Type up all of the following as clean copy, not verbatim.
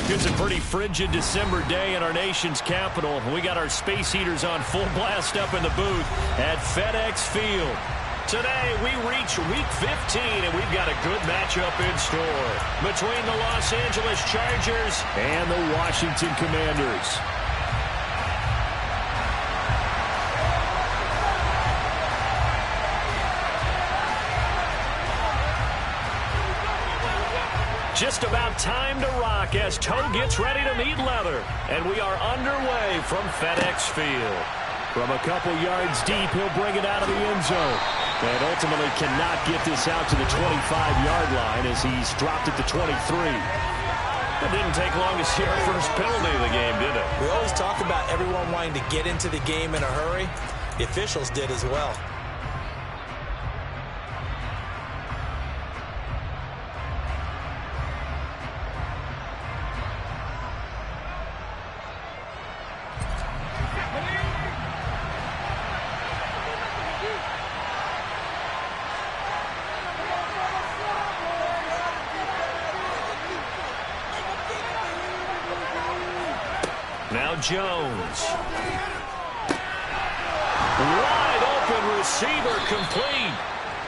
It's a pretty frigid December day in our nation's capital. We got our space heaters on full blast up in the booth at FedEx Field. Today, we reach Week 15, and we've got a good matchup in store between the Los Angeles Chargers and the Washington Commanders. Just about time to rock as Toe gets ready to meet leather. And we are underway from FedEx Field. From a couple yards deep, he'll bring it out of the end zone. And ultimately cannot get this out to the 25-yard line as he's dropped it to 23. It didn't take long to see our first penalty of the game, did it? We always talk about everyone wanting to get into the game in a hurry. The officials did as well. Now Jones. Wide open receiver complete.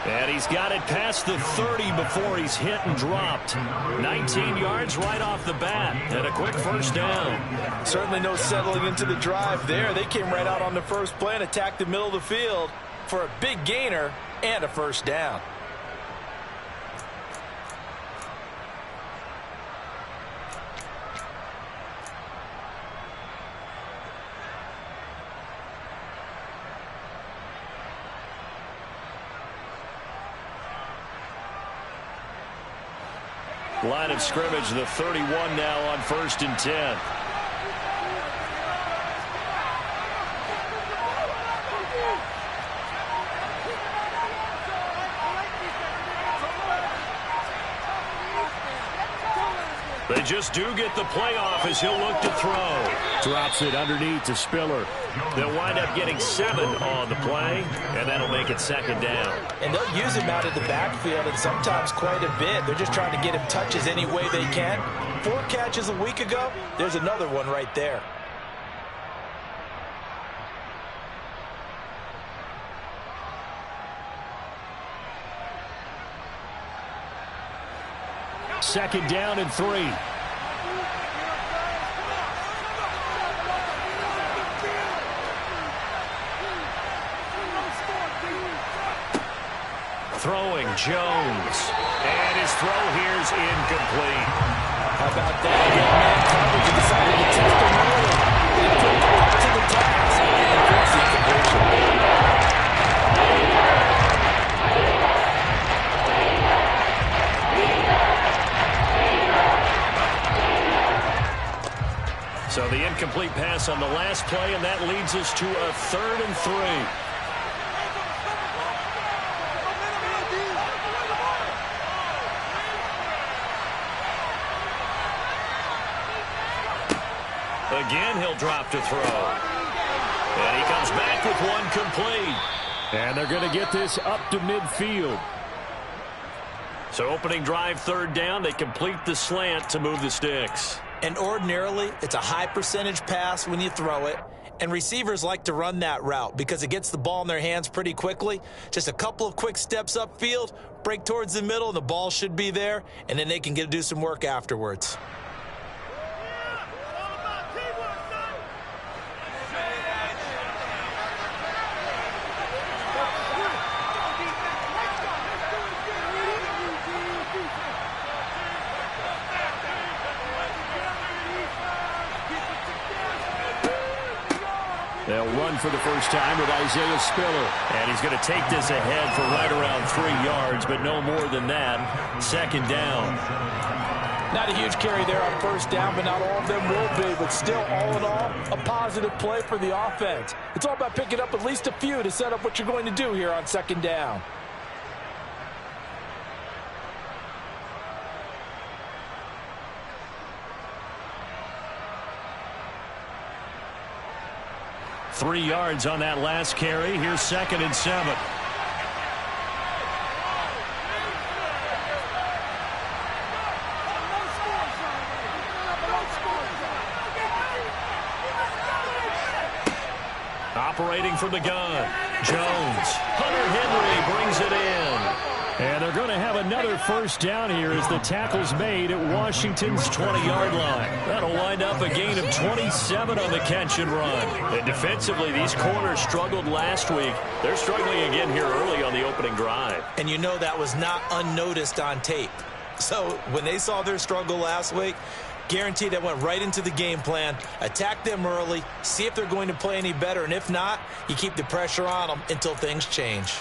And he's got it past the 30 before he's hit and dropped. 19 yards right off the bat. And a quick first down. Certainly no settling into the drive there. They came right out on the first play and attacked the middle of the field for a big gainer and a first down. Line of scrimmage, the 31 now on 1st and 10. They just do get the playoff as he'll look to throw. Drops it underneath to Spiller. They'll wind up getting 7 on the play, and that'll make it 2nd down. And they'll use him out of the backfield, and sometimes quite a bit. They're just trying to get him touches any way they can. 4 catches a week ago. There's another one right there. Second down and 3. Throwing Jones. And his throw here's incomplete. How about that? Again, man coverage and decided to test him early. And put him up to the task. And fix the incompletion. So the incomplete pass on the last play, and that leads us to a 3rd and 3. Again, he'll drop to throw. And he comes back with one complete. And they're going to get this up to midfield. So opening drive, 3rd down. They complete the slant to move the sticks. And ordinarily, it's a high percentage pass when you throw it. And receivers like to run that route because it gets the ball in their hands pretty quickly. Just a couple of quick steps upfield, break towards the middle, and the ball should be there. And then they can do some work afterwards. They'll run for the first time with Isaiah Spiller. And he's going to take this ahead for right around 3 yards, but no more than that. 2nd down. Not a huge carry there on 1st down, but not all of them will be. But still, all in all, a positive play for the offense. It's all about picking up at least a few to set up what you're going to do here on 2nd down. Three yards on that last carry. Here's 2nd and 7. Separating from the gun. Jones. Hunter Henry brings it in. And they're going to have another first down here as the tackle's made at Washington's 20-yard line. That'll wind up a gain of 27 on the catch and run. And defensively, these corners struggled last week. They're struggling again here early on the opening drive. And you know that was not unnoticed on tape. So when they saw their struggle last week, guaranteed that went right into the game plan. Attack them early, see if they're going to play any better. And if not, you keep the pressure on them until things change.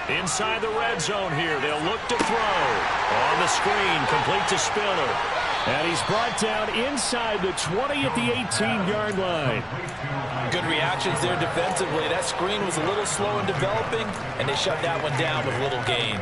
Inside the red zone here, they'll look to throw. On the screen, complete to Spiller. And he's brought down inside the 20 at the 18-yard line. Good reactions there defensively. That screen was a little slow in developing, and they shut that one down with little gain.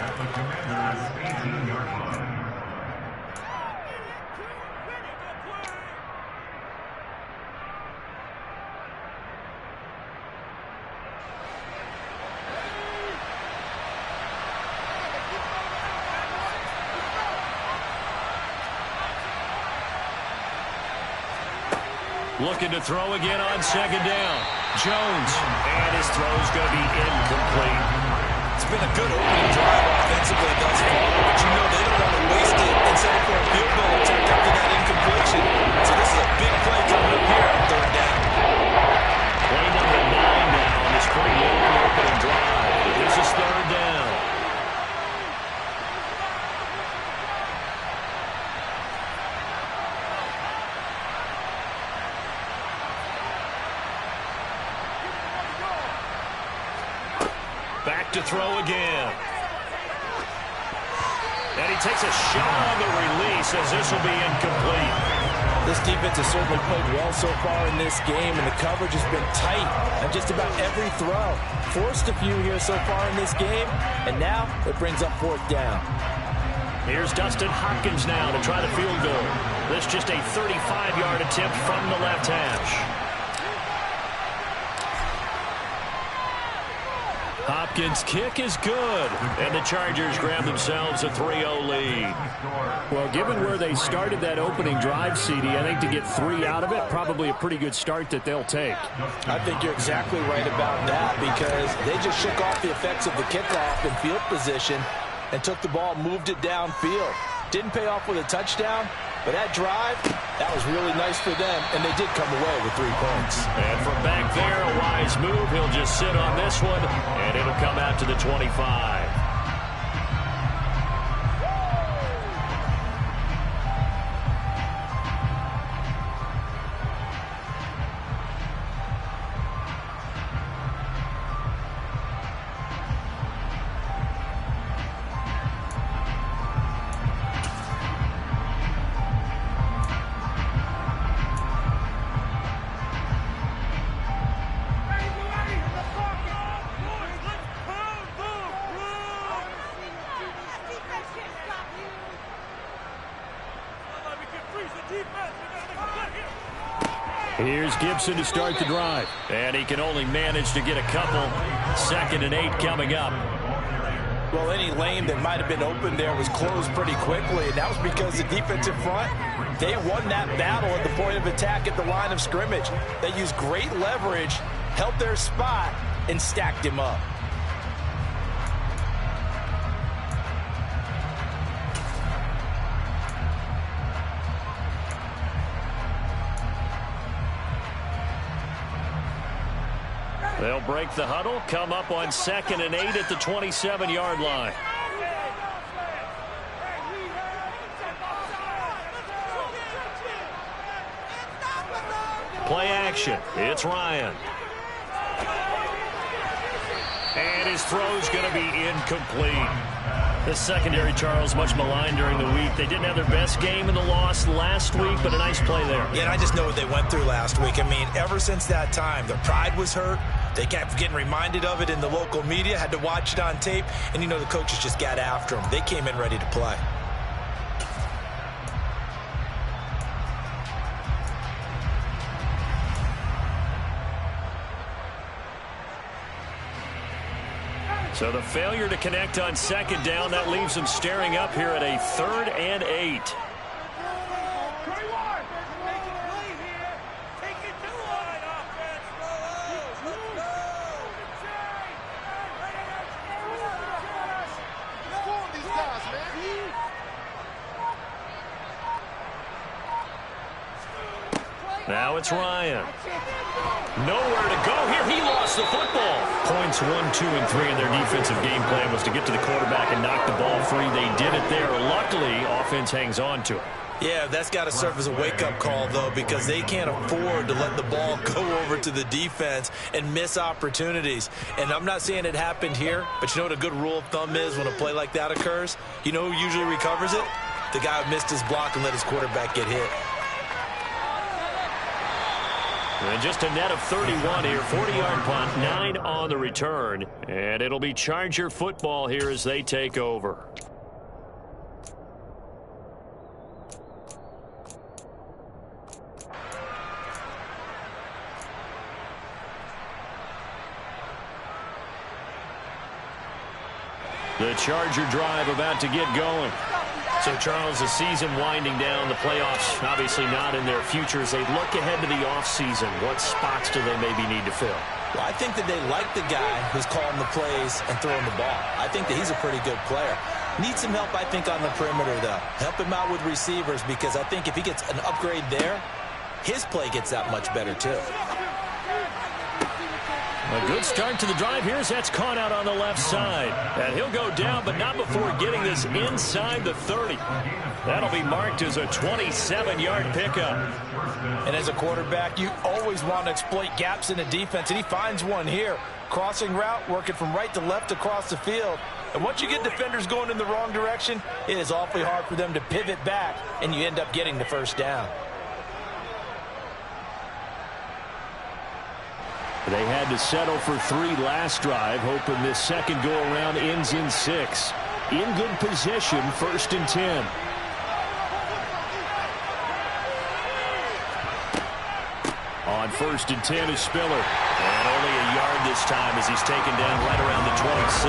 Looking to throw again on second down. Jones. And his throw's going to be incomplete. It's been a good opening drive offensively thus far, but you know they don't want to waste it and settle for a field goal attempt after that incompletion. So this is a big play coming up here on third down. Play number 9 now on this pretty long opening drive. This is third down. Back to throw again. And he takes a shot on the release as this will be incomplete. This defense has certainly played well so far in this game, and the coverage has been tight on just about every throw. Forced a few here so far in this game, and now it brings up fourth down. Here's Dustin Hopkins now to try the field goal. This just a 35-yard attempt from the left hash. Hopkins' kick is good, and the Chargers grab themselves a 3-0 lead. Well, given where they started that opening drive, CD, I think to get 3 out of it, probably a pretty good start that they'll take. I think you're exactly right about that because they just shook off the effects of the kickoff and field position and took the ball, moved it downfield. Didn't pay off with a touchdown, but that drive, that was really nice for them, and they did come away with 3 points. And from back there, a wise move. He'll just sit on this one, and it'll come out to the 25. Here's Gibson to start the drive. And he can only manage to get a couple. 2nd and 8 coming up. Well, any lane that might have been open there was closed pretty quickly, and that was because the defensive front, they won that battle at the point of attack at the line of scrimmage. They used great leverage, held their spot, and stacked him up. They'll break the huddle, come up on 2nd and 8 at the 27-yard line. Play action. It's Ryan. And his throw's going to be incomplete. This secondary, Charles, much maligned during the week. They didn't have their best game in the loss last week, but a nice play there. Yeah, and I just know what they went through last week. I mean, ever since that time, their pride was hurt. They kept getting reminded of it in the local media, had to watch it on tape, and you know the coaches just got after them. They came in ready to play. So the failure to connect on second down, that leaves them staring up here at a 3rd and 8. Now it's Ryan. Nowhere to go here. He lost the football. Points 1, 2, and 3 in their defensive game plan was to get to the quarterback and knock the ball free. They did it there. Luckily, offense hangs on to it. Yeah, that's got to serve as a wake-up call, though, because they can't afford to let the ball go over to the defense and miss opportunities. And I'm not saying it happened here, but you know what a good rule of thumb is when a play like that occurs? You know who usually recovers it? The guy who missed his block and let his quarterback get hit. And just a net of 31 here, 40-yard punt, 9 on the return. And it'll be Charger football here as they take over. The Charger drive about to get going. So, Charles, the season winding down, the playoffs obviously not in their future. As they look ahead to the offseason, what spots do they maybe need to fill? Well, I think that they like the guy who's calling the plays and throwing the ball. I think that he's a pretty good player. Needs some help, I think, on the perimeter, though. Help him out with receivers, because I think if he gets an upgrade there, his play gets that much better, too. A good start to the drive here as that's caught out on the left side. And he'll go down, but not before getting this inside the 30. That'll be marked as a 27-yard pickup. And as a quarterback, you always want to exploit gaps in the defense, and he finds one here. Crossing route, working from right to left across the field. And once you get defenders going in the wrong direction, it is awfully hard for them to pivot back, and you end up getting the first down. They had to settle for 3 last drive, hoping this second go-around ends in 6. In good position, 1st and 10. On 1st and 10 is Spiller. And only a yard this time as he's taken down right around the 26.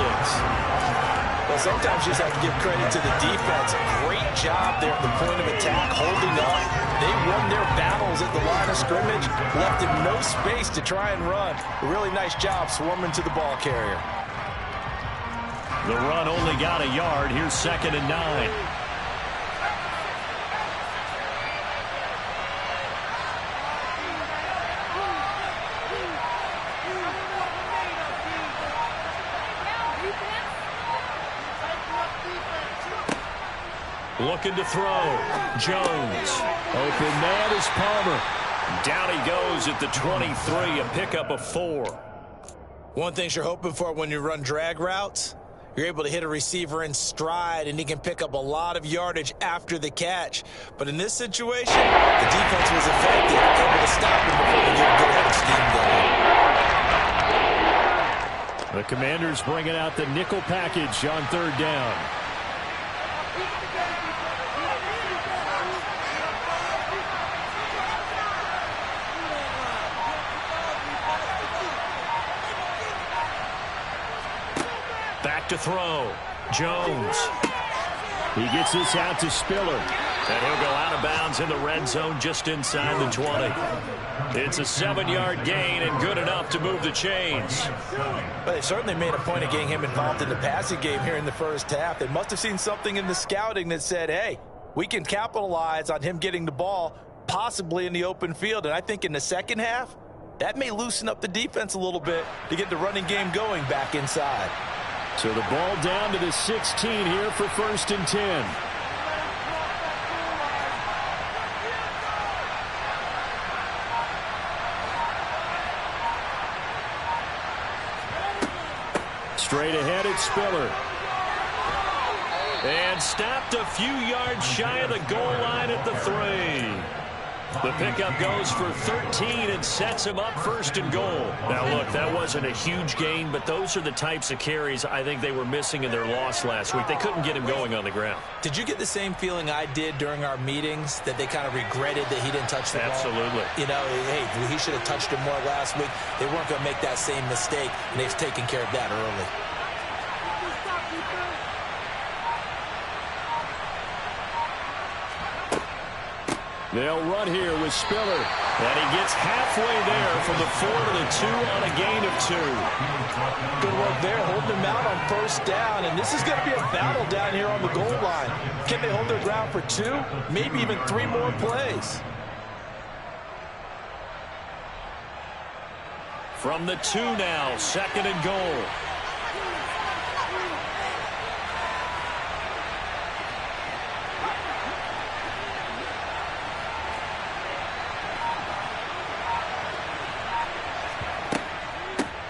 Well, sometimes you just have to give credit to the defense. Great job there at the point of attack, holding up. They won their battles at the line of scrimmage, left him no space to try and run. A really nice job swarming to the ball carrier. The run only got a yard. Here's 2nd and 9. Looking to throw. Jones. Open man is Palmer. Down he goes at the 23, a pickup of 4. One thing you're hoping for when you run drag routes, you're able to hit a receiver in stride, and he can pick up a lot of yardage after the catch. But in this situation, the defense was effective, able to stop him before he get a good head of steam going. The Commanders bringing out the nickel package on 3rd down. Back to throw. Jones. He gets this out to Spiller. And he'll go out of bounds in the red zone just inside the 20. It's a 7-yard gain and good enough to move the chains. But they certainly made a point of getting him involved in the passing game here in the first half. They must have seen something in the scouting that said, hey, we can capitalize on him getting the ball possibly in the open field. And I think in the second half, that may loosen up the defense a little bit to get the running game going back inside. So the ball down to the 16 here for 1st and 10. Straight ahead, it's Spiller. And stopped a few yards shy of the goal line at the 3. The pickup goes for 13 and sets him up 1st and goal. Now, look, that wasn't a huge gain, but those are the types of carries I think they were missing in their loss last week. They couldn't get him going on the ground. Did you get the same feeling I did during our meetings, that they kind of regretted that he didn't touch the ball? Absolutely. You know, hey, he should have touched him more last week. They weren't going to make that same mistake, and they've taken care of that early. They'll run here with Spiller. And he gets halfway there from the 4 to the 2 on a gain of 2. Good work there, holding them out on first down. And this is going to be a battle down here on the goal line. Can they hold their ground for 2, maybe even 3 more plays? From the 2 now, 2nd and goal.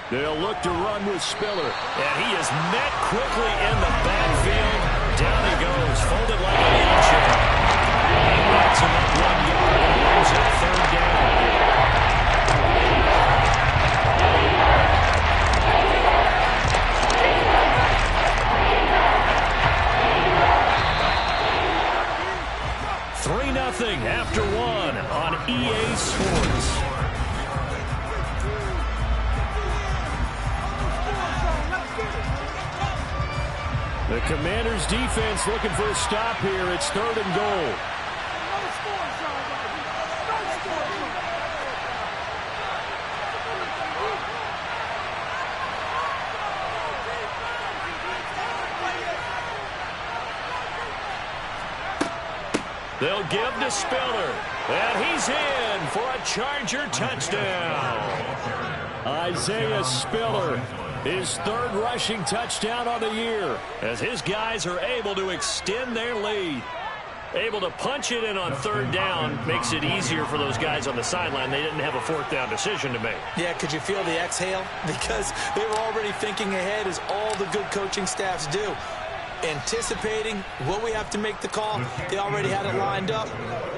They'll look to run with Spiller. And he is met quickly in the backfield. Down he goes, folded like an engine. He knocks him up 1 yard and brings it 3rd down. Nothing after 1 on EA Sports. The Commanders' defense looking for a stop here. It's 3rd and goal. They'll give to Spiller. And he's in for a Charger touchdown. Isaiah Spiller, his 3rd rushing touchdown on the year, as his guys are able to extend their lead. Able to punch it in on 3rd down makes it easier for those guys on the sideline. They didn't have a 4th down decision to make. Yeah, could you feel the exhale? Because they were already thinking ahead, as all the good coaching staffs do. Anticipating, will we have to make the call? They already had it lined up,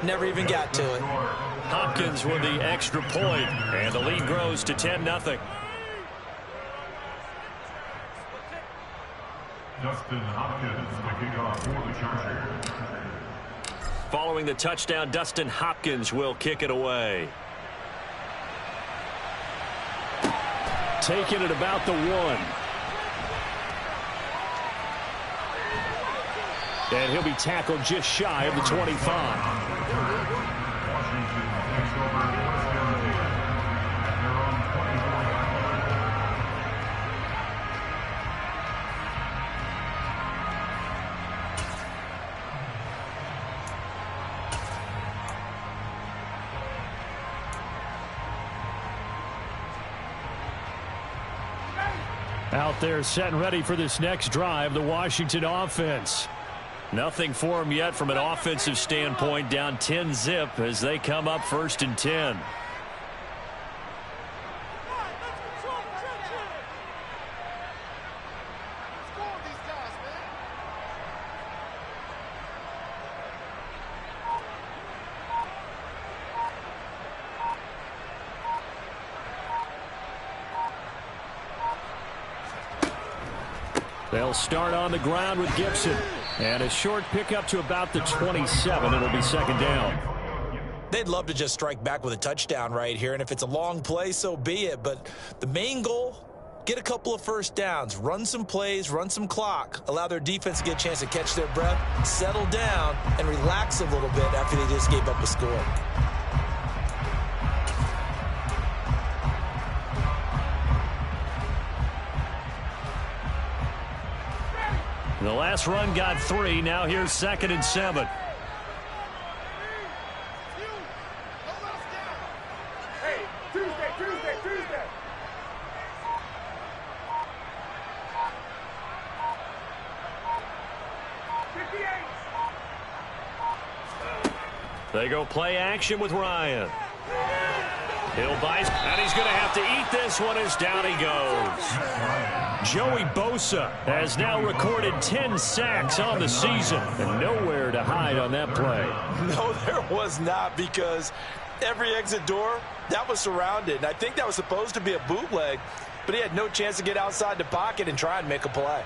never even got to it. Hopkins with the extra point, and the lead grows to 10-0. Dustin Hopkins picking off for the Chargers. Following the touchdown, Dustin Hopkins will kick it away. Taking it about the 1. And he'll be tackled just shy of the 25. Out there set and ready for this next drive, the Washington offense. Nothing for them yet from an offensive standpoint, down 10-0 as they come up 1st and 10. They'll start on the ground with Gibson. And a short pickup to about the 27. It'll be 2nd down. They'd love to just strike back with a touchdown right here. And if it's a long play, so be it. But the main goal, get a couple of 1st downs, run some plays, run some clock, allow their defense to get a chance to catch their breath, settle down, and relax a little bit after they just gave up a score. The last run got 3. Now here's 2nd and 7. Hey, Tuesday. They go play action with Ryan. He'll buy, and he's going to have to eat this one as down he goes. Joey Bosa has now recorded 10 sacks on the season, and nowhere to hide on that play. No, there was not, because every exit door, that was surrounded. And I think that was supposed to be a bootleg, but he had no chance to get outside the pocket and try and make a play.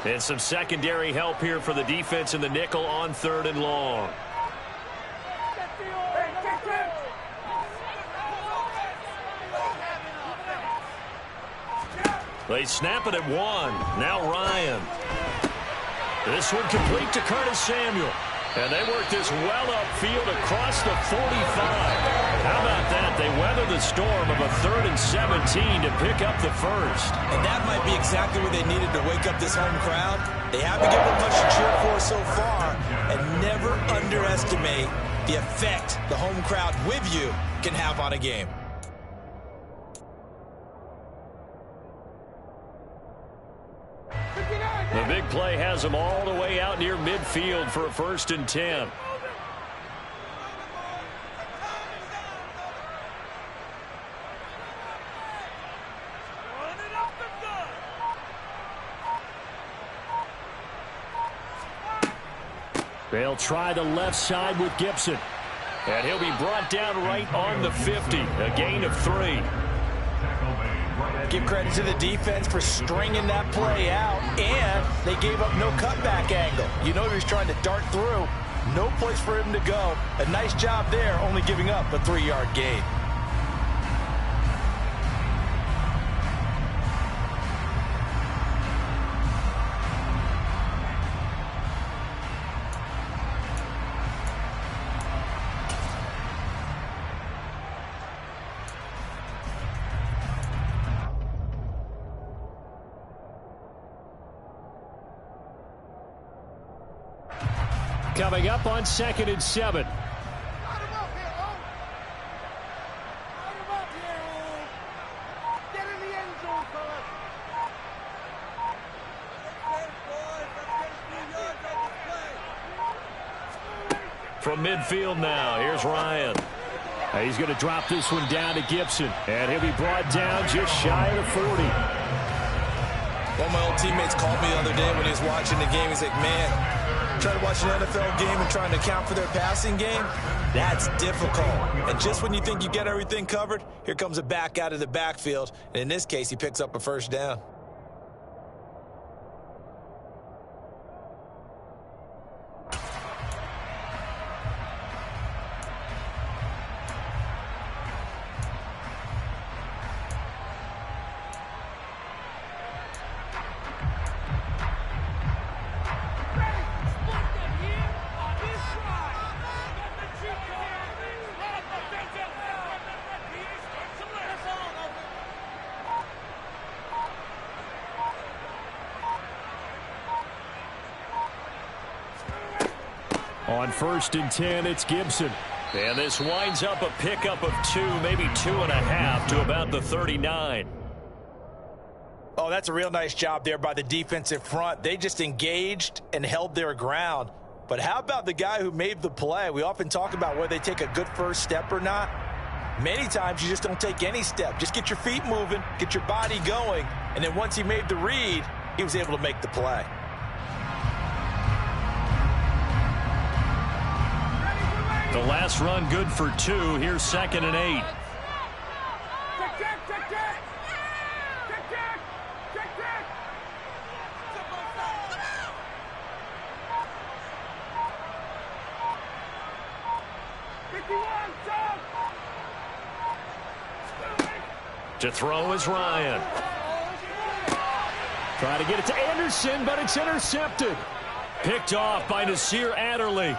And some secondary help here for the defense in the nickel on 3rd and long. They snap it at 1. Now Ryan. This one complete to Curtis Samuel. And they work this well upfield across the 45. How about that? They weather the storm of a 3rd and 17 to pick up the first. And that might be exactly what they needed to wake up this home crowd. They haven't given much to cheer for so far. And never underestimate the effect the home crowd with you can have on a game. The big play has them all the way out near midfield for a 1st and 10. They'll try the left side with Gibson. And he'll be brought down right on the 50. A gain of 3. Give credit to the defense for stringing that play out, and they gave up no cutback angle. You know he was trying to dart through. No place for him to go. A nice job there, only giving up a 3-yard gain. Coming up on 2nd and 7. From midfield now, here's Ryan. He's going to drop this one down to Gibson, and he'll be brought down just shy of the 40. One of my old teammates called me the other day when he was watching the game. He's like, man, trying to watch an NFL game and trying to account for their passing game, that's difficult. And just when you think you get everything covered, here comes a back out of the backfield. And in this case, he picks up a 1st down. On 1st and 10, it's Gibson. And this winds up a pickup of 2, maybe 2.5 to about the 39. Oh, that's a real nice job there by the defensive front. They just engaged and held their ground. But how about the guy who made the play? We often talk about whether they take a good first step or not. Many times you just don't take any step. Just get your feet moving, get your body going, and then once he made the read, he was able to make the play. The last run good for 2. Here's 2nd and 8. To throw is Ryan. Try to get it to Anderson, but it's intercepted. Picked off by Nasir Adderley.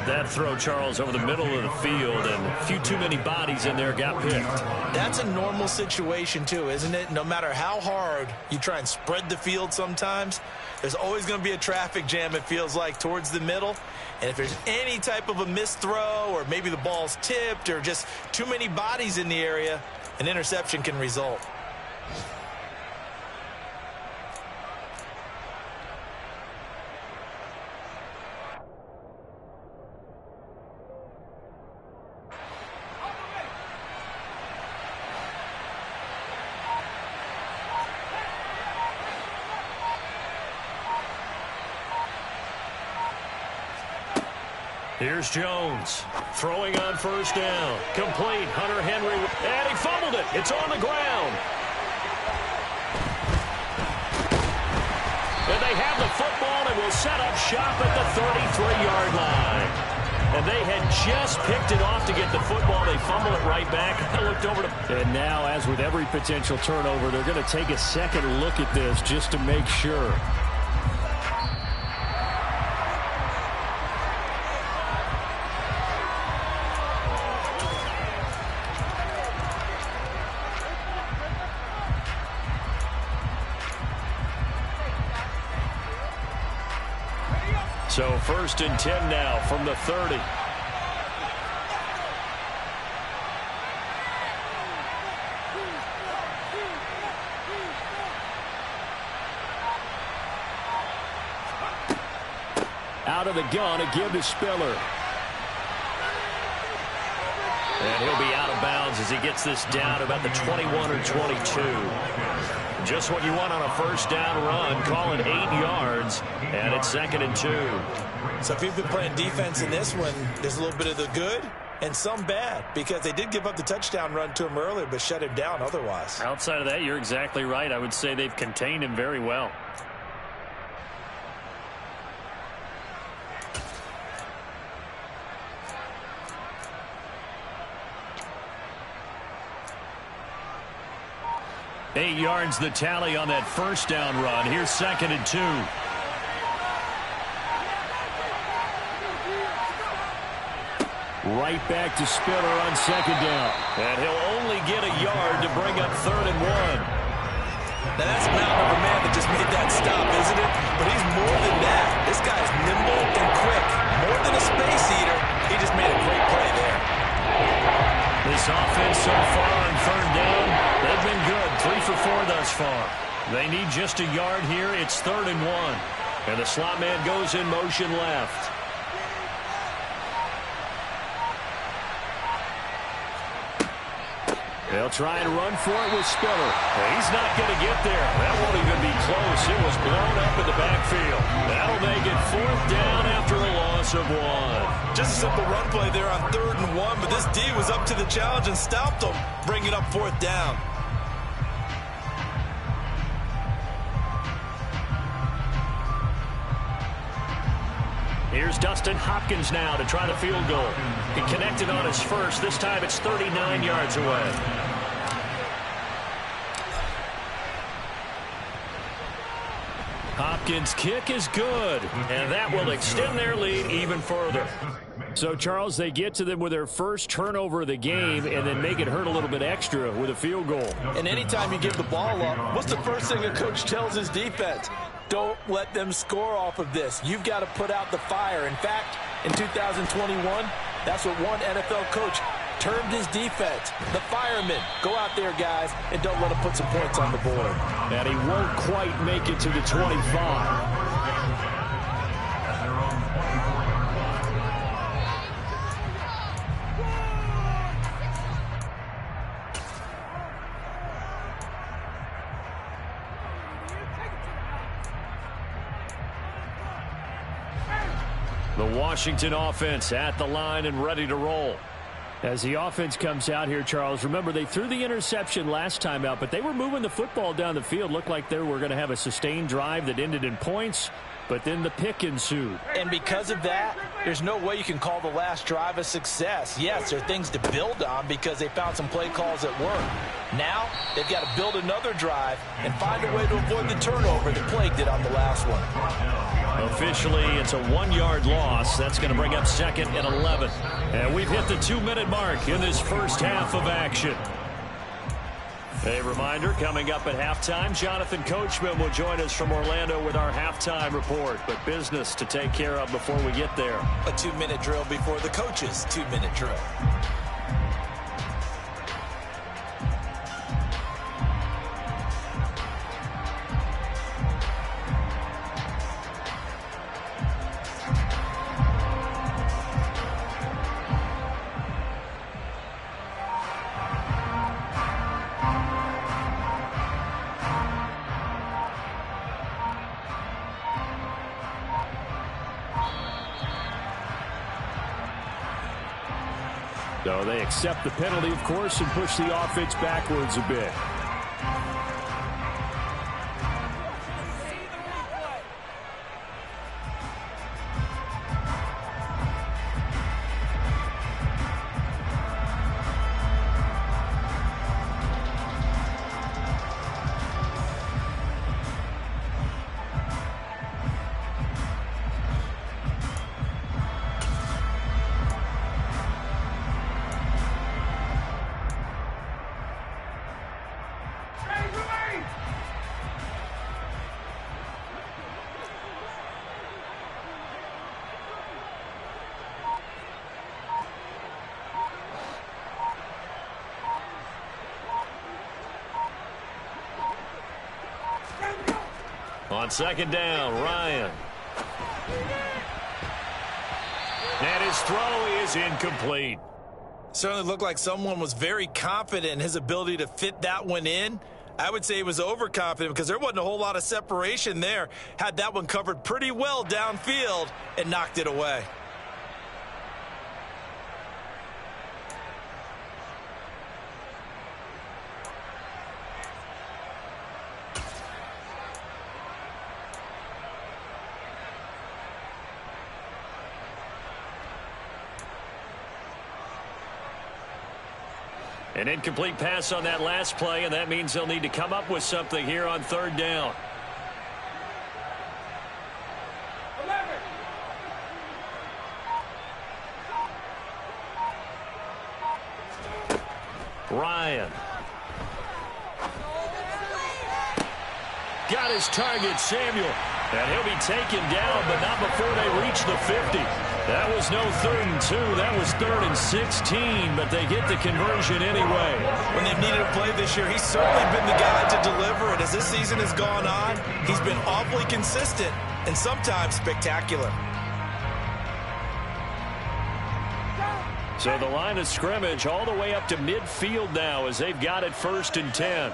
That throw, Charles, over the middle of the field, and a few too many bodies in there got picked. That's a normal situation, too, isn't it? No matter how hard you try and spread the field sometimes, there's always going to be a traffic jam, it feels like, towards the middle. And if there's any type of a missed throw, or maybe the ball's tipped, or just too many bodies in the area, an interception can result. Here's Jones throwing on first down. Complete. Hunter Henry. And he fumbled it. It's on the ground. And they have the football and will set up shop at the 33-yard line. And they had just picked it off to get the football. They fumble it right back. I looked over to... And now, as with every potential turnover, they're going to take a second look at this just to make sure. So 1st and 10 now from the 30. Out of the gun, a give to Spiller. And he'll be out of bounds as he gets this down about the 21 or 22. Just what you want on a first down run. Call it 8 yards, and it's 2nd and 2. So if you've been playing defense in this one, there's a little bit of the good and some bad, because they did give up the touchdown run to him earlier, but shut him down otherwise. Outside of that, you're exactly right. I would say they've contained him very well. Eight yards the tally on that first down run. Here's 2nd and 2. Right back to Spiller on 2nd down. And he'll only get a yard to bring up 3rd and 1. Now that's a mountain of a man that just made that stop, isn't it? But he's more than that. This guy's nimble and quick. More than a space eater. He just made a great play there. This offense so far on 3rd down, they've been good. 3 for 4 thus far. They need just a yard here. It's 3rd and 1. And the slot man goes in motion left. They'll try and run for it with Spiller. He's not going to get there. That won't even be close. It was blown up in the backfield. That'll make it 4th down after the loss of 1. Just a simple run play there on 3rd and 1, but this D was up to the challenge and stopped him, bringing up 4th down. Here's Dustin Hopkins now to try the field goal. He connected on his first. This time it's 39 yards away. Hopkins' kick is good, and that will extend their lead even further. So, Charles, they get to them with their first turnover of the game and then make it hurt a little bit extra with a field goal. And anytime you give the ball up, what's the first thing a coach tells his defense? Don't let them score off of this. You've got to put out the fire. In fact, in 2021, that's what one NFL coach termed his defense. The firemen. Go out there, guys, and don't let them put some points on the board. And he won't quite make it to the 25. The Washington offense at the line and ready to roll. As the offense comes out here, Charles, remember they threw the interception last time out, but they were moving the football down the field. Looked like they were going to have a sustained drive that ended in points, but then the pick ensued. And because of that, there's no way you can call the last drive a success. Yes, there are things to build on because they found some play calls that work. Now, they've got to build another drive and find a way to avoid the turnover that plagued it on the last one. Officially, it's a 1-yard loss. That's going to bring up 2nd and 11. And we've hit the 2-minute mark in this first half of action. A reminder, coming up at halftime, Jonathan Coachman will join us from Orlando with our halftime report. But business to take care of before we get there. A 2-minute drill before the coach's 2-minute drill. So they accept the penalty, of course, and push the offense backwards a bit. On second down, Ryan. And his throw is incomplete. Certainly looked like someone was very confident in his ability to fit that one in. I would say he was overconfident because there wasn't a whole lot of separation there. Had that one covered pretty well downfield and knocked it away. An incomplete pass on that last play, and that means they'll need to come up with something here on third down. 11. Ryan. Got his target, Samuel. And he'll be taken down, but not before they reach the 50. That was no 3rd and 2. That was 3rd and 16, but they get the conversion anyway. When they've needed a play this year, he's certainly been the guy to deliver. And as this season has gone on, he's been awfully consistent and sometimes spectacular. So the line of scrimmage all the way up to midfield now as they've got it 1st and 10.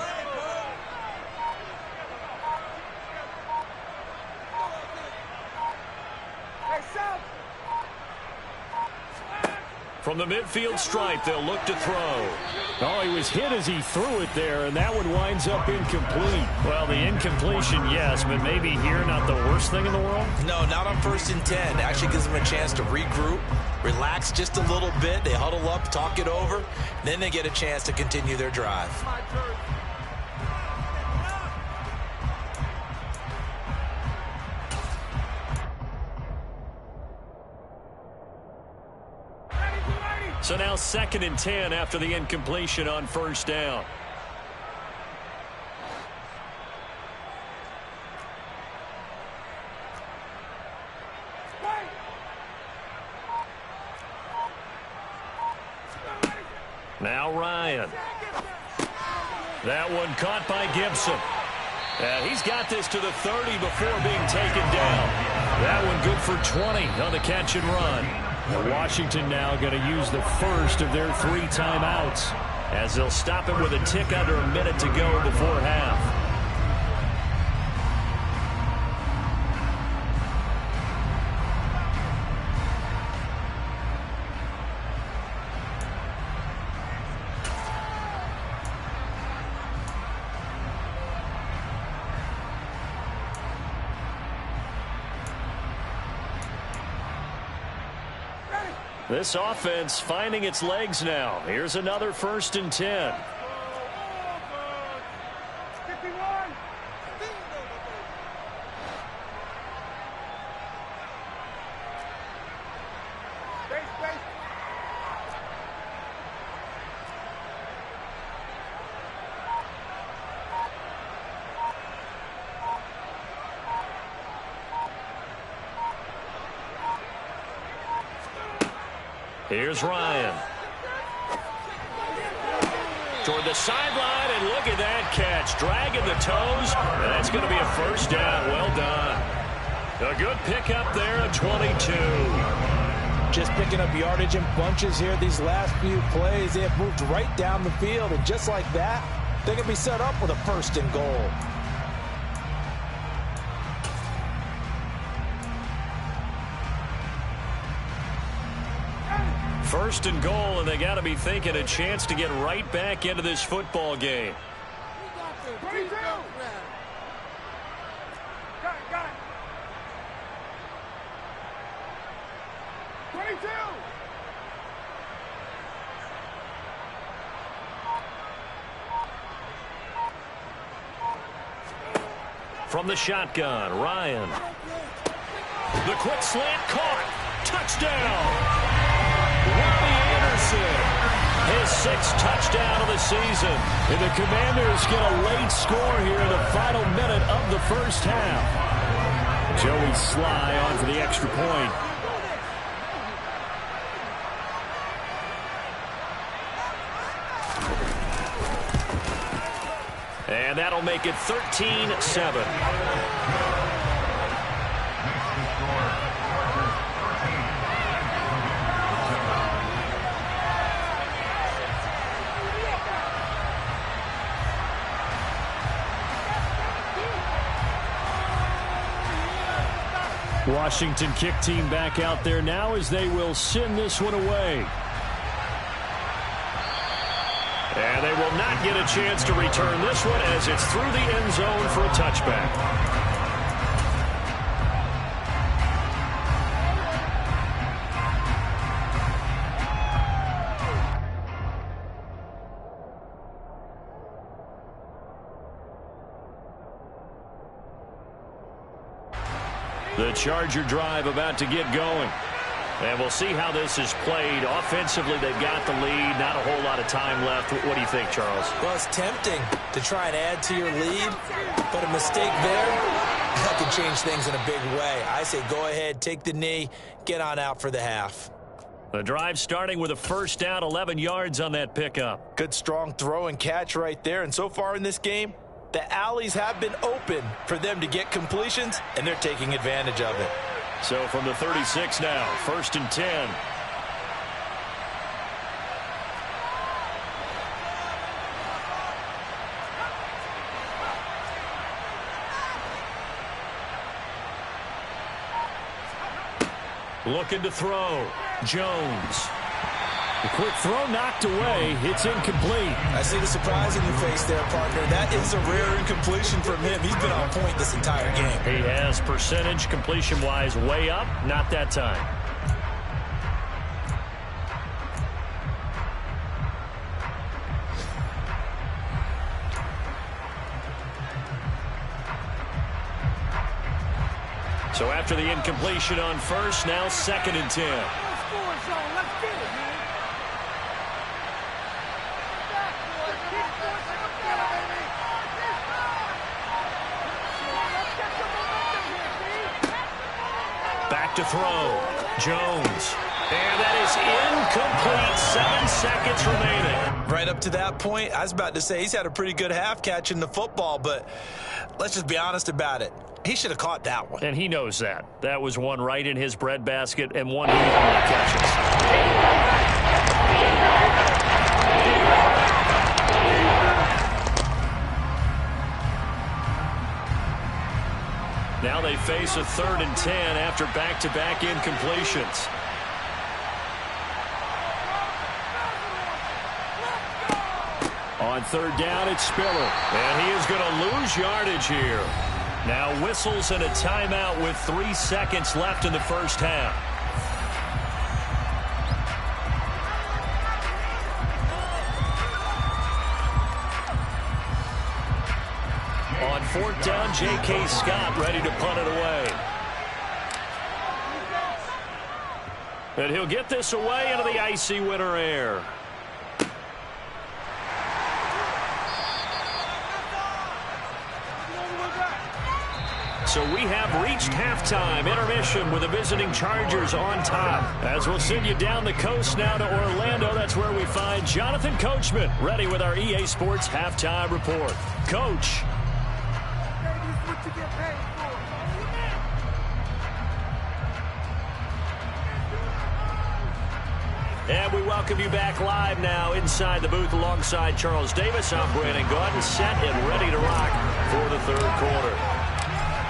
From the midfield stripe, they'll look to throw. Oh, he was hit as he threw it there, and that one winds up incomplete. Well, the incompletion, yes, but maybe here not the worst thing in the world? No, not on 1st and 10. It actually gives them a chance to regroup, relax just a little bit. They huddle up, talk it over, then they get a chance to continue their drive. So now 2nd and 10 after the incompletion on 1st down. Now Ryan. That one caught by Gibson. And he's got this to the 30 before being taken down. That one good for 20 on the catch and run. And Washington now going to use the first of their 3 timeouts as they'll stop it with a tick under a minute to go before half. This offense finding its legs now. Here's another 1st and 10. 51. Base. Here's Ryan. Toward the sideline, and look at that catch. Dragging the toes, and that's going to be a 1st down. Well done. A good pickup there at 22. Just picking up yardage in bunches here these last few plays. They have moved right down the field, and just like that, they can be set up with a 1st and goal. First and goal, and they got to be thinking a chance to get right back into this football game. 22. Got it. 22. From the shotgun, Ryan. The quick slant caught. Touchdown. Robbie Anderson. His 6th touchdown of the season. And the Commanders get a late score here in the final minute of the first half. Joey Sly on for the extra point. And that'll make it 13-7. Washington kick team back out there now as they will send this one away. And they will not get a chance to return this one as it's through the end zone for a touchback. The Charger drive about to get going. And we'll see how this is played. Offensively, they've got the lead. Not a whole lot of time left. What do you think, Charles? Well, it's tempting to try and add to your lead, but a mistake there, that could change things in a big way. I say go ahead, take the knee, get on out for the half. The drive starting with a first down, 11 yards on that pickup. Good, strong throw and catch right there. And so far in this game, the alleys have been open for them to get completions, and they're taking advantage of it. So from the 36 now, 1st and 10. Looking to throw. Jones. The quick throw knocked away. It's incomplete. I see the surprise in your face there, partner. That is a rare incompletion from him. He's been on point this entire game. He has percentage completion-wise way up. Not that time. So after the incompletion on first, now 2nd and 10. Let's get it, man. Back to throw. Jones. And that is incomplete. 7 seconds remaining. Right up to that point, I was about to say he's had a pretty good half catching the football, but let's just be honest about it. He should have caught that one. And he knows that. That was one right in his breadbasket and one he normally catches. Now they face a 3rd and 10 after back-to-back incompletions. On 3rd down, it's Spiller. And he is going to lose yardage here. Now whistles and a timeout with 3 seconds left in the first half. On 4th down, J.K. Scott ready to punt it away. And he'll get this away into the icy winter air. So we have reached halftime intermission with the visiting Chargers on top. As we'll send you down the coast now to Orlando, that's where we find Jonathan Coachman ready with our EA Sports halftime report. Coach. And we welcome you back live now inside the booth alongside Charles Davis. I'm Brandon Gaudin, set and ready to rock for the 3rd quarter.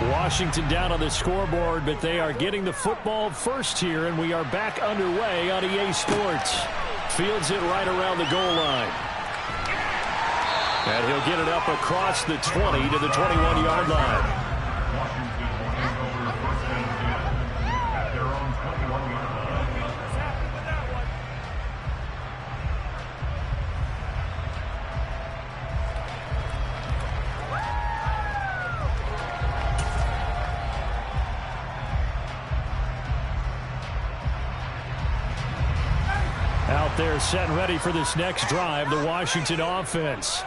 Washington down on the scoreboard, but they are getting the football first here, and we are back underway on EA Sports. Fields it right around the goal line. And he'll get it up across the 20 to the 21-yard line. Out there set and ready for this next drive, the Washington offense.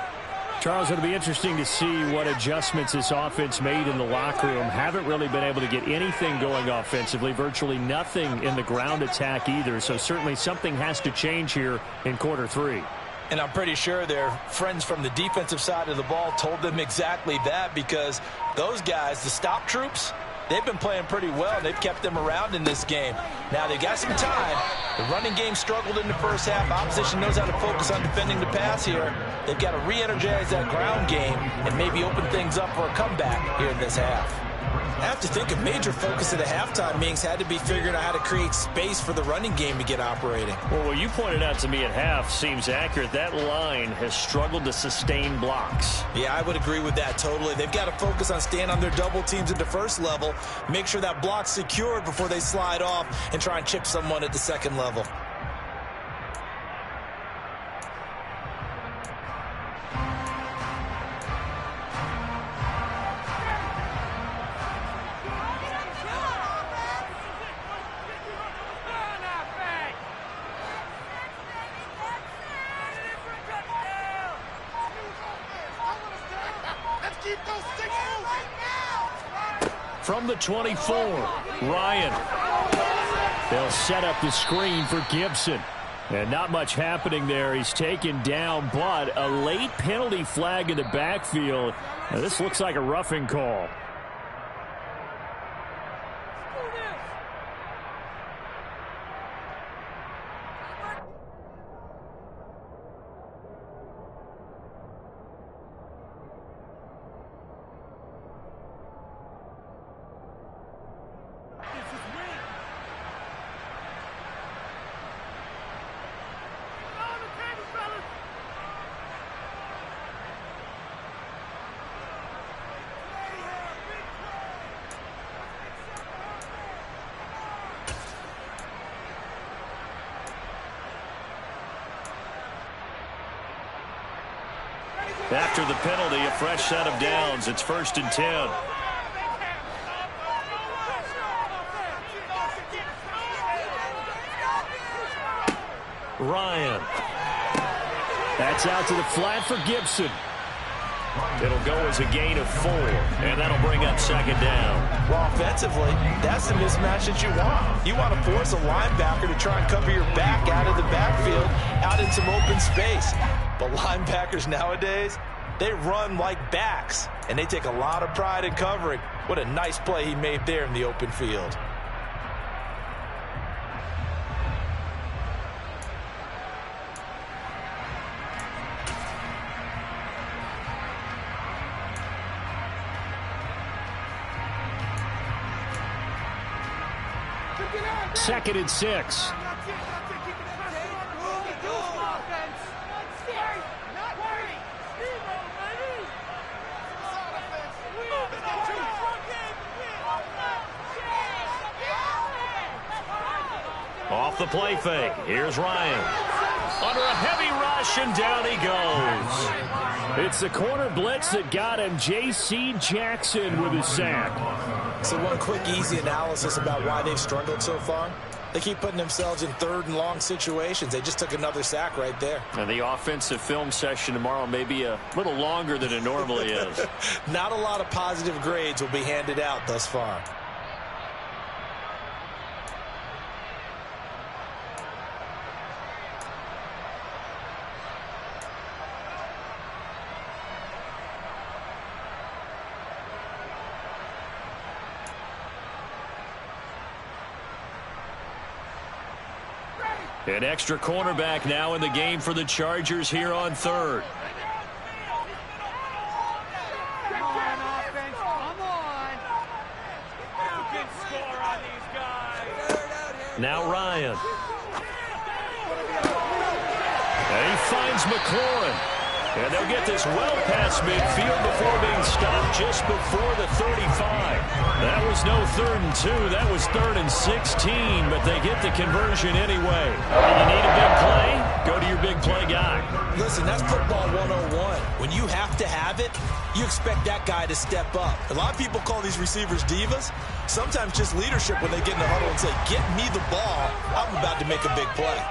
Charles, it'll be interesting to see what adjustments this offense made in the locker room. Haven't really been able to get anything going offensively, virtually nothing in the ground attack either. So certainly something has to change here in quarter three. And I'm pretty sure their friends from the defensive side of the ball told them exactly that, because those guys, the stop troops, they've been playing pretty well, and they've kept them around in this game. Now, they've got some time. The running game struggled in the first half. Opposition knows how to focus on defending the pass here. They've got to re-energize that ground game and maybe open things up for a comeback here in this half. I have to think a major focus of the halftime meetings had to be figuring out how to create space for the running game to get operating. Well, what you pointed out to me at half seems accurate. That line has struggled to sustain blocks. Yeah, I would agree with that totally. They've got to focus on staying on their double teams at the first level, make sure that block's secured before they slide off and try and chip someone at the second level. From the 24, Ryan. They'll set up the screen for Gibson. And not much happening there. He's taken down, but a late penalty flag in the backfield. Now, this looks like a roughing call. After the penalty, a fresh set of downs. It's 1st and 10. Ryan. That's out to the flat for Gibson. It'll go as a gain of 4, and that'll bring up 2nd down. Well, offensively, that's the mismatch that you want. You want to force a linebacker to try and cover your back out of the backfield, out in some open space. But linebackers nowadays, they run like backs, and they take a lot of pride in covering. What a nice play he made there in the open field. Second and 6. Off the play fake. Here's Ryan. Under a heavy rush, and down he goes. It's the corner blitz that got him. J.C. Jackson with his sack. So one quick, easy analysis about why they've struggled so far. They keep putting themselves in 3rd and long situations. They just took another sack right there. And the offensive film session tomorrow may be a little longer than it normally is. Not a lot of positive grades will be handed out thus far. An extra cornerback now in the game for the Chargers here on 3rd. Come on, offense. Come on. Now Ryan. And he finds McLaurin. And they'll get this well past midfield before being stopped just before the 35. That was no 3rd and 2. That was 3rd and 16, but they get the conversion anyway. And you need a big play? Go to your big play guy. Listen, that's football 101. When you have to have it, you expect that guy to step up. A lot of people call these receivers divas. Sometimes just leadership when they get in the huddle and say, get me the ball. I'm about to make a big play.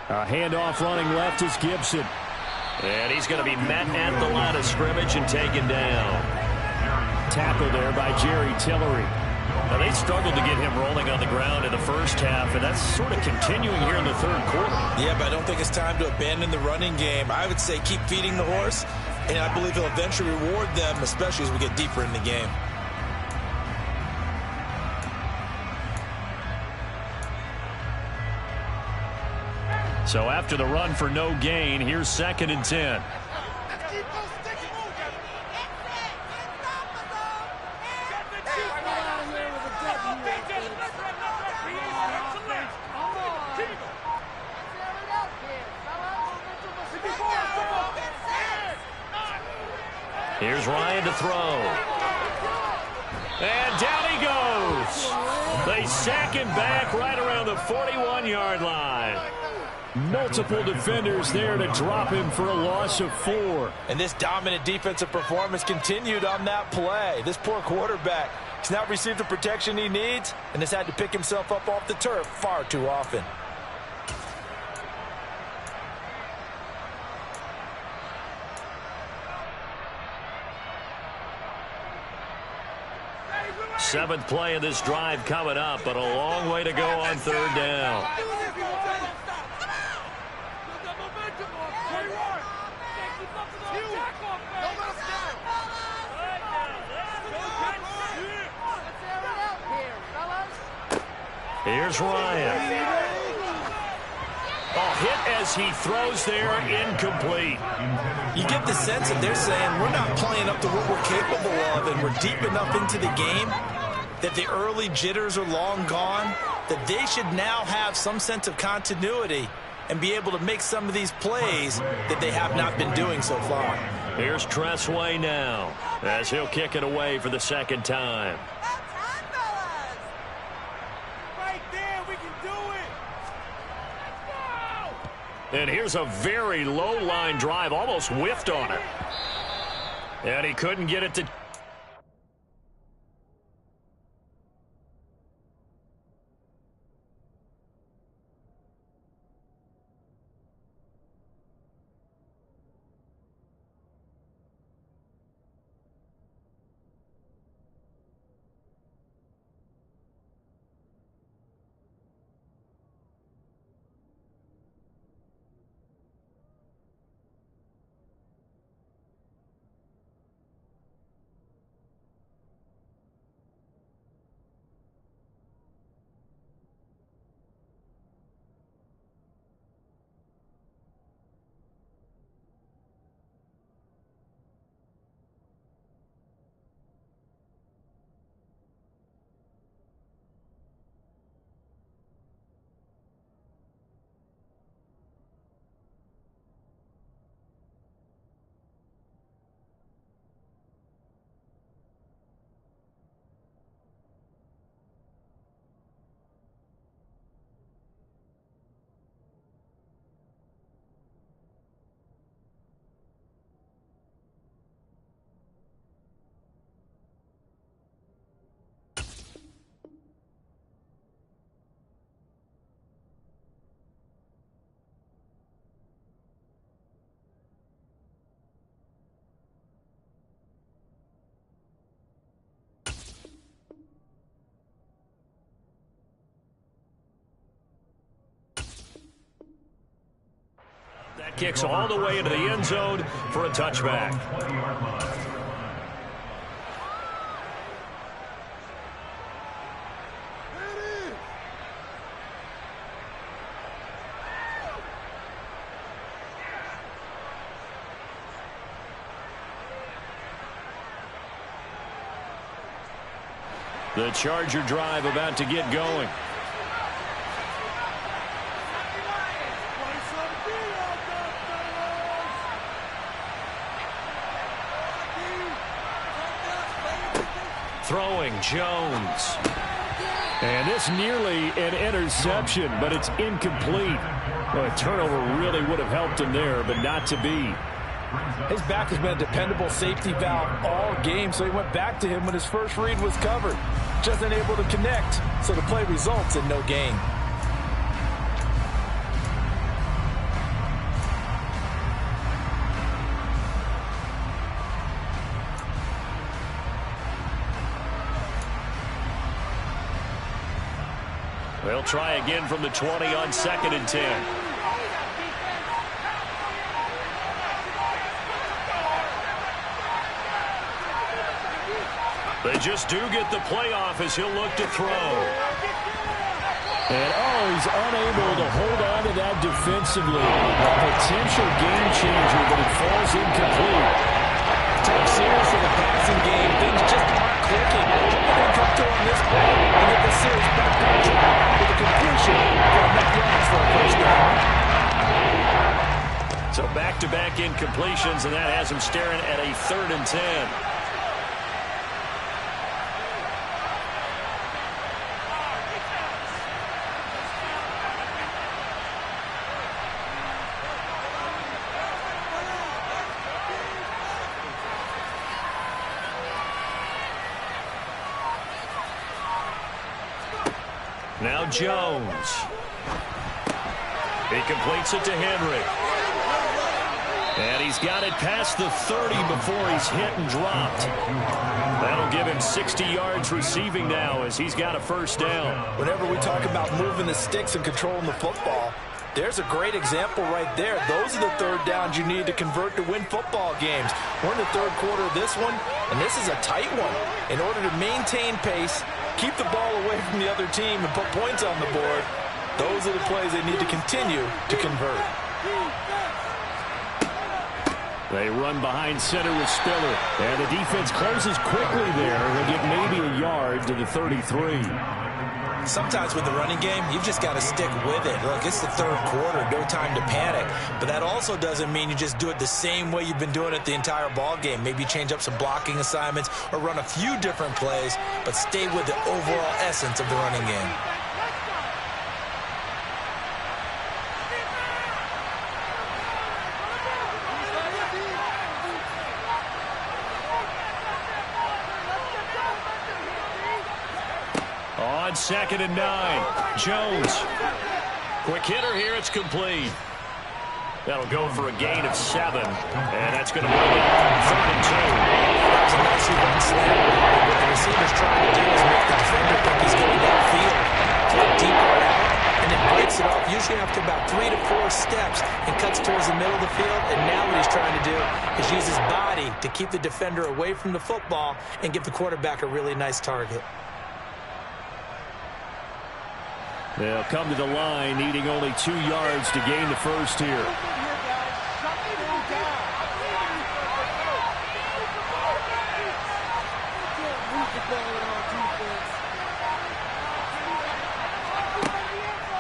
A handoff running left is Gibson. And he's going to be met at the line of scrimmage and taken down. Tackle there by Jerry Tillery. Now, they struggled to get him rolling on the ground in the first half, and that's sort of continuing here in the 3rd quarter. Yeah, but I don't think it's time to abandon the running game. I would say keep feeding the horse, and I believe he'll eventually reward them, especially as we get deeper in the game. So after the run for no gain, here's 2nd and 10. Here's Ryan to throw. And down he goes. They sack him back right around the 41-yard line. Multiple defenders there to drop him for a loss of 4. And this dominant defensive performance continued on that play. This poor quarterback has not received the protection he needs and has had to pick himself up off the turf far too often. Seventh play of this drive coming up, but a long way to go on 3rd down. Here's Ryan. Oh, hit as he throws there, incomplete. You get the sense that they're saying we're not playing up to what we're capable of, and we're deep enough into the game that the early jitters are long gone, that they should now have some sense of continuity and be able to make some of these plays that they have not been doing so far. Here's Tressway now as he'll kick it away for the 2nd time. And here's a very low line drive, almost whiffed on it. And he couldn't get it to... That kicks all the way into the end zone for a touchback. The Charger drive about to get going. Throwing Jones. And it's nearly an interception, but it's incomplete. Well, a turnover really would have helped him there, but not to be. His back has been a dependable safety valve all game, so he went back to him when his first read was covered. Just unable to connect, so the play results in no gain. They'll try again from the 20 on 2nd and 10. They just do get the play off as he'll look to throw. And, he's unable to hold on to that defensively. A potential game changer, but it falls incomplete. Take serious in the passing game. Things just aren't clicking. They come to on this play and get the series back on track with a completion for enough yards for a first down. So back-to-back incompletions, and that has him staring at a 3rd and 10. Now Jones. He completes it to Henry. And he's got it past the 30 before he's hit and dropped. That'll give him 60 yards receiving now as he's got a first down. Whenever we talk about moving the sticks and controlling the football, there's a great example right there. Those are the third downs you need to convert to win football games. We're in the third quarter of this one, and this is a tight one. In order to maintain pace, keep the ball away from the other team, and put points on the board, those are the plays they need to continue to convert. They run behind center with Spiller. And the defense closes quickly there. They'll get maybe a yard to the 33. Sometimes with the running game, you've just got to stick with it. Look, it's the third quarter, no time to panic. But that also doesn't mean you just do it the same way you've been doing it the entire ball game. Maybe change up some blocking assignments or run a few different plays, but stay with the overall essence of the running game. On 2nd and 9, Jones. Quick hitter here, it's complete. That'll go for a gain of 7, and that's going to bring it up on 3rd and 2. That was a nice run snap. What the receiver's trying to do is make the defender think he's going downfield, play deeper out, and then breaks it off, usually after about 3 to 4 steps, and cuts towards the middle of the field. And now what he's trying to do is use his body to keep the defender away from the football and give the quarterback a really nice target. They'll come to the line, needing only 2 yards to gain the first here.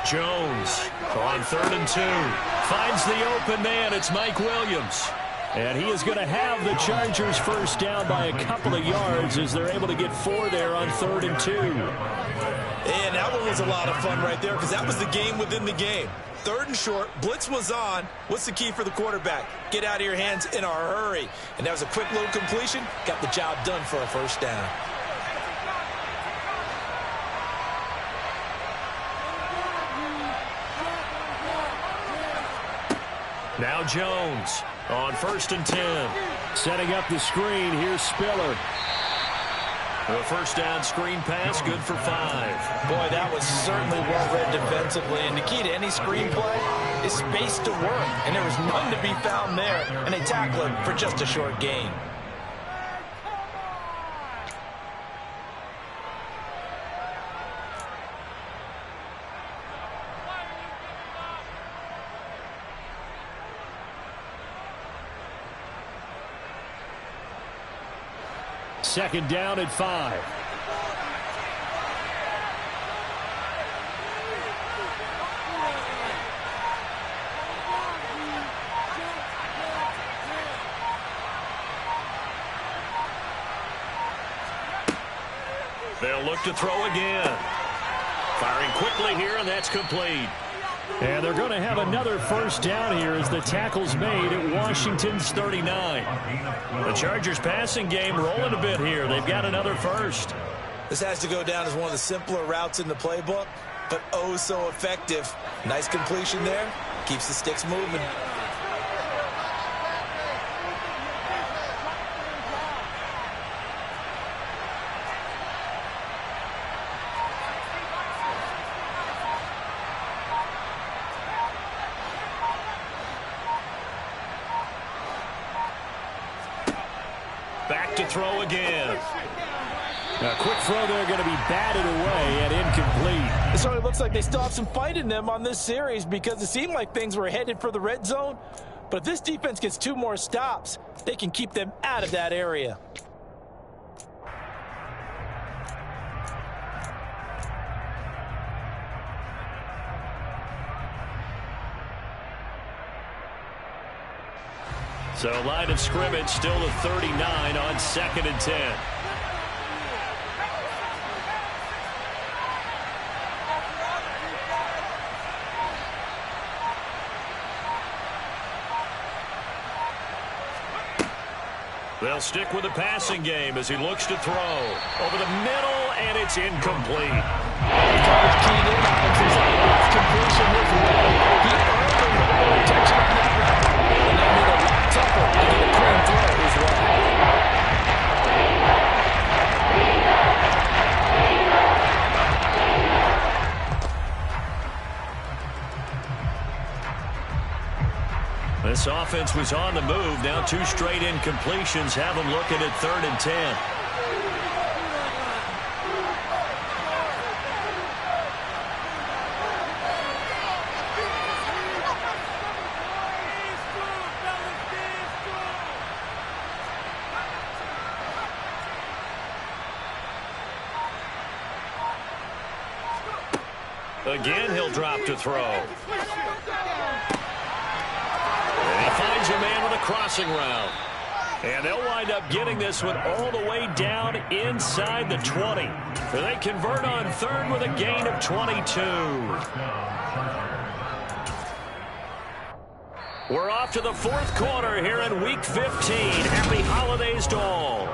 Jones on 3rd and 2. Finds the open man. It's Mike Williams. And he is going to have the Chargers first down by a couple of yards as they're able to get 4 there on 3rd and 2. And that one was a lot of fun right there because that was the game within the game. 3rd and short, blitz was on. What's the key for the quarterback? Get out of your hands in a hurry. And that was a quick little completion. Got the job done for a first down. Now Jones on 1st and 10. Setting up the screen, here's Spiller. A first down screen pass, good for 5. Boy, that was certainly well read defensively. And the key to any screen play is space to work. And there was none to be found there. And they tackle it for just a short gain. Second down at 5. They'll look to throw again. Firing quickly here, and that's complete. And they're going to have another first down here as the tackle's made at Washington's 39. The Chargers passing game rolling a bit here. They've got another first. This has to go down as one of the simpler routes in the playbook, but oh so effective. Nice completion there. Keeps the sticks moving. Back to throw again. A quick throw there, going to be batted away and incomplete. It sort of looks like they still have some fight in them on this series because it seemed like things were headed for the red zone. But if this defense gets 2 more stops, they can keep them out of that area. So line of scrimmage still to 39 on 2nd and 10. They'll stick with the passing game as he looks to throw. Over the middle, and it's incomplete. Keyed in on it since that last completion was well. He earned a little bit of attention on that route, and that made it a lot tougher to get a clean throw as well. This offense was on the move. Now 2 straight incompletions have them looking at 3rd and 10. Again, he'll drop to throw. Finds a man with a crossing route. And they'll wind up getting this one all the way down inside the 20. They convert on 3rd with a gain of 22. We're off to the 4th quarter here in Week 15. Happy holidays to all.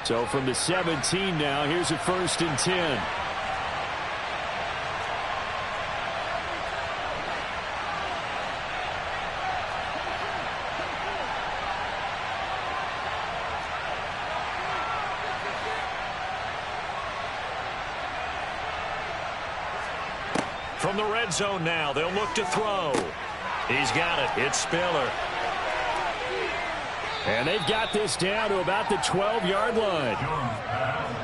So from the 17 now, here's a 1st and 10. From the red zone now, they'll look to throw. He's got it. It's Spiller. And they've got this down to about the 12-yard line.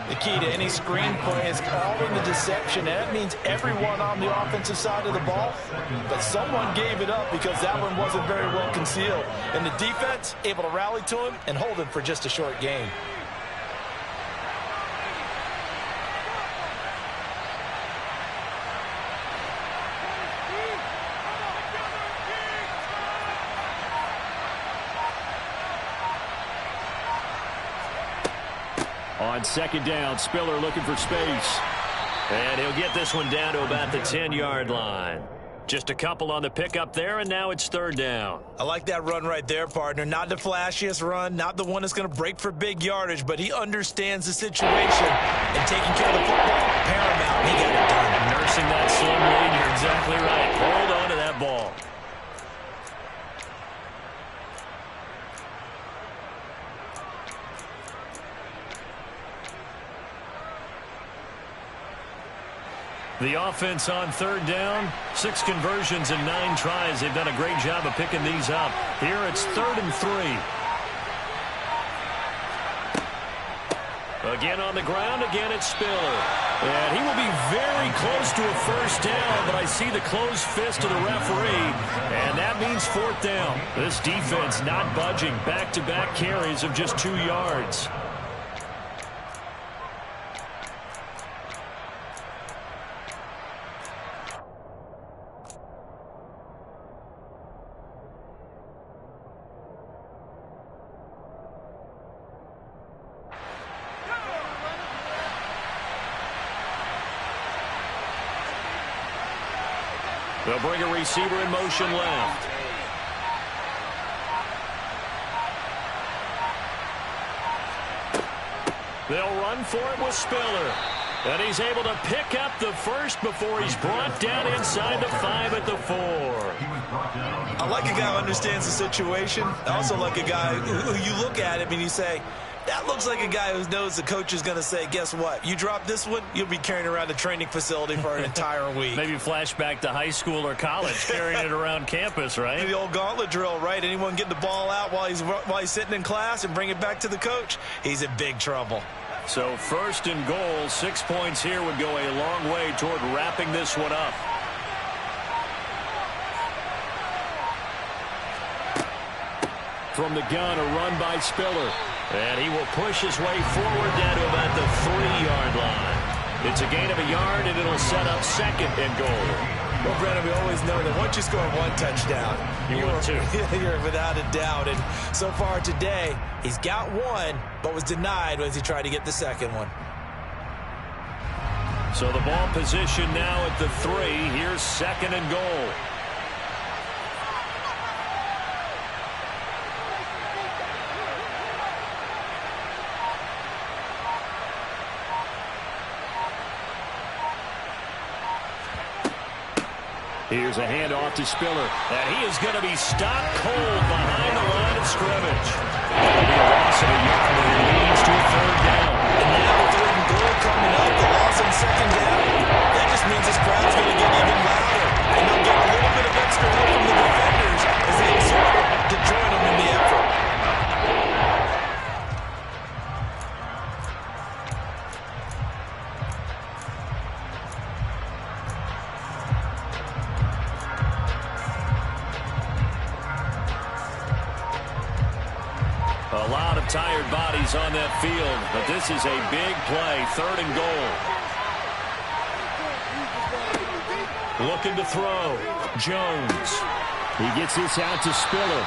The key to any screen play is calling the deception. That means everyone on the offensive side of the ball. But someone gave it up because that one wasn't very well concealed. And the defense able to rally to him and hold him for just a short gain. On 2nd down, Spiller looking for space. And he'll get this one down to about the 10-yard line. Just a couple on the pickup there, and now it's 3rd down. I like that run right there, partner. Not the flashiest run, not the one that's going to break for big yardage, but he understands the situation, and taking care of the football, paramount. He got it done. Nursing that slim lead, you're exactly right. Hold on to that ball. The offense on 3rd down, 6 conversions and 9 tries. They've done a great job of picking these up. Here it's 3rd and 3. Again on the ground, again it's Spiller. And he will be very close to a 1st down, but I see the closed fist of the referee, and that means 4th down. This defense not budging. Back-to-back carries of just 2 yards. They'll bring a receiver in motion left. They'll run for it with Spiller. And he's able to pick up the first before he's brought down inside the 5 at the 4. I like a guy who understands the situation. I also like a guy who you look at him and you say, that looks like a guy who knows the coach is going to say, guess what? You drop this one, you'll be carrying around the training facility for an entire week. Maybe flashback to high school or college, carrying it around campus, right? The old gauntlet drill, right? Anyone get the ball out while he's sitting in class and bring it back to the coach, he's in big trouble. So 1st and goal, 6 points here would go a long way toward wrapping this one up. From the gun, a run by Spiller. And he will push his way forward down to about the 3-yard line. It's a gain of a yard, and it'll set up 2nd and goal. Well, Brennan, we always know that once you score 1 touchdown, you're without a doubt. And so far today, he's got 1, but was denied as he tried to get the 2nd one. So the ball position now at the 3. Here's 2nd and goal. Here's a handoff to Spiller, and he is going to be stopped cold behind the line of scrimmage. That'll be a loss of a yard, and it leads to a 3rd down. And now with 3rd and goal coming up, the loss on 2nd down, that just means this crowd's going to get even louder. And they'll get a little bit of extra help from the defenders as they exhort to join them in the effort. A lot of tired bodies on that field, but this is a big play, 3rd and goal. Looking to throw. Jones. He gets this out to Spiller,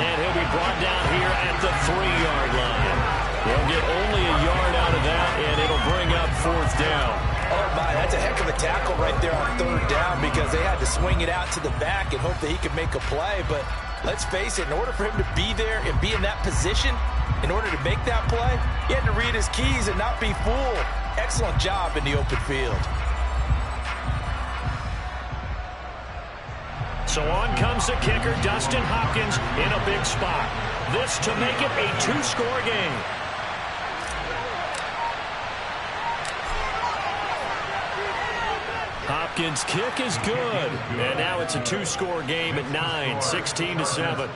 and he'll be brought down here at the 3-yard line. They'll get only a yard out of that, and it'll bring up 4th down. Oh, my, that's a heck of a tackle right there on 3rd down because they had to swing it out to the back and hope that he could make a play, but let's face it, in order for him to be there and be in that position, in order to make that play, he had to read his keys and not be fooled. Excellent job in the open field. So on comes the kicker, Dustin Hopkins, in a big spot. This to make it a 2-score game. Hopkins' kick is good. And now it's a 2-score game at 9, 16-7.